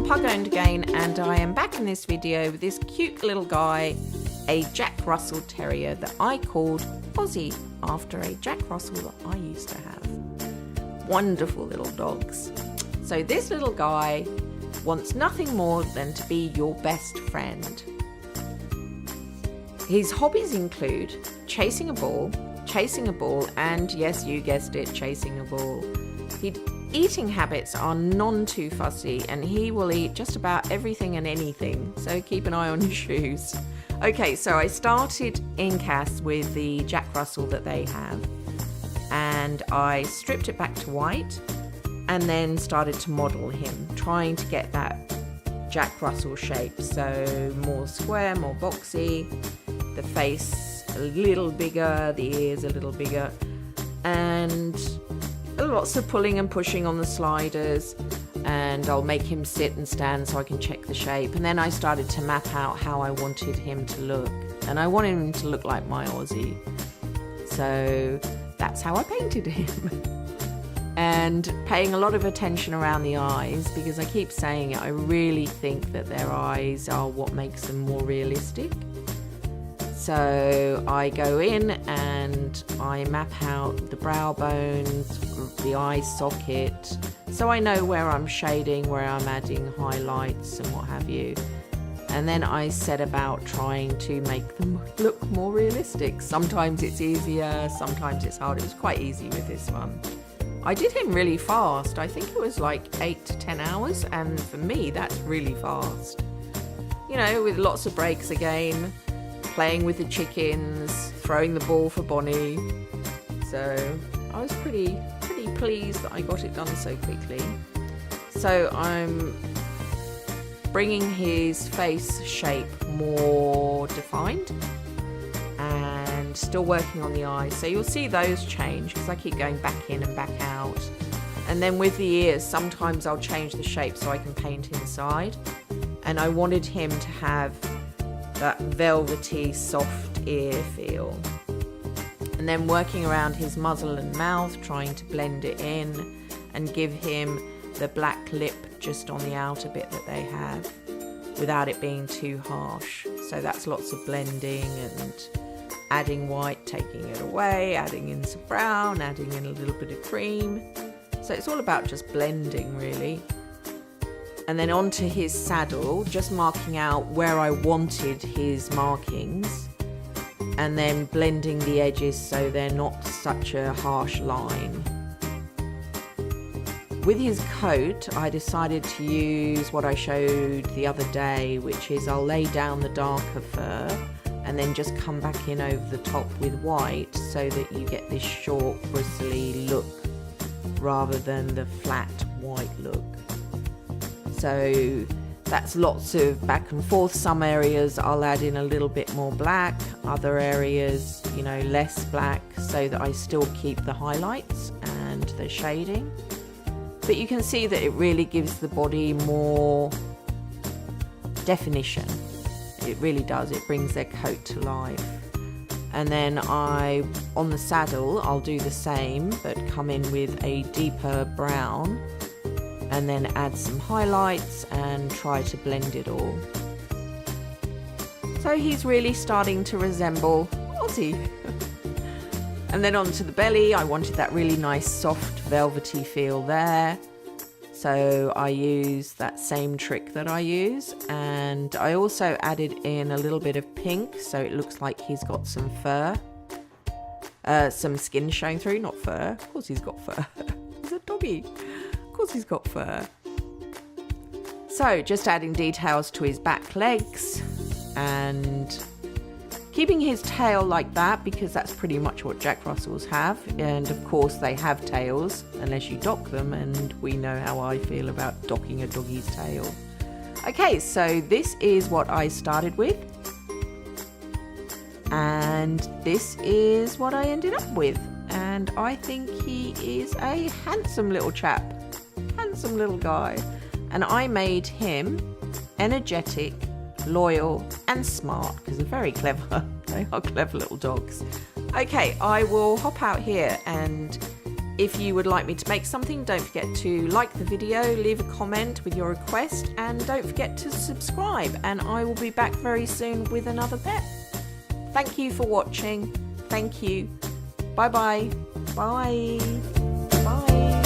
PugOwned again, and I am back in this video with this cute little guy, a Jack Russell Terrier that I called Ozzy after a Jack Russell that I used to have. Wonderful little dogs. So this little guy wants nothing more than to be your best friend. His hobbies include chasing a ball, and yes, you guessed it, chasing a ball. Eating habits are none too fussy, and he will eat just about everything and anything, so keep an eye on his shoes. Okay, so I started in Cass with the Jack Russell that they have, and I stripped it back to white and then started to model him, trying to get that Jack Russell shape, so more square, more boxy, the face a little bigger, the ears a little bigger, and lots of pulling and pushing on the sliders, and I'll make him sit and stand so I can check the shape. And then I started to map out how I wanted him to look, and I wanted him to look like my Aussie, so that's how I painted him. And paying a lot of attention around the eyes, because I keep saying it, I really think that their eyes are what makes them more realistic. So I go in and I map out the brow bones, the eye socket, so I know where I'm shading, where I'm adding highlights and what have you. And then I set about trying to make them look more realistic. Sometimes it's easier, sometimes it's harder. It was quite easy with this one. I did him really fast. I think it was like 8 to 10 hours, and for me that's really fast. You know, with lots of breaks again, playing with the chickens, throwing the ball for Bonnie. So I was pretty pleased that I got it done so quickly. So I'm bringing his face shape more defined and still working on the eyes. So you'll see those change because I keep going back in and back out. And then with the ears, sometimes I'll change the shape so I can paint inside. And I wanted him to have that velvety, soft ear feel. And then working around his muzzle and mouth, trying to blend it in and give him the black lip just on the outer bit that they have without it being too harsh. So that's lots of blending and adding white, taking it away, adding in some brown, adding in a little bit of cream. So it's all about just blending, really. And then onto his saddle, just marking out where I wanted his markings, and then blending the edges so they're not such a harsh line. With his coat, I decided to use what I showed the other day, which is I'll lay down the darker fur and then just come back in over the top with white so that you get this short, bristly look rather than the flat white look. So that's lots of back and forth. Some areas I'll add in a little bit more black, other areas, you know, less black, so that I still keep the highlights and the shading. But you can see that it really gives the body more definition. It really does. It brings their coat to life. And then on the saddle, I'll do the same, but come in with a deeper brown, and then add some highlights and try to blend it all. So he's really starting to resemble Ozzy. And then onto the belly, I wanted that really nice soft velvety feel there. So I used that same trick that I use, and I also added in a little bit of pink so it looks like he's got some fur. Some skin showing through, not fur. Of course he's got fur. He's a doggy. Of course he's got fur. So just adding details to his back legs and keeping his tail like that, because that's pretty much what Jack Russells have. And of course they have tails unless you dock them, and we know how I feel about docking a doggy's tail. Okay, so this is what I started with, and this is what I ended up with. And I think he is a handsome little chap, handsome little guy. And I made him energetic, loyal and smart, because they're very clever. They are clever little dogs. Okay, I will hop out here and If you would like me to make something, don't forget to like the video, leave a comment with your request, and don't forget to subscribe, and I will be back very soon with another pet. Thank you for watching. Thank you. Bye-bye. Bye. Bye.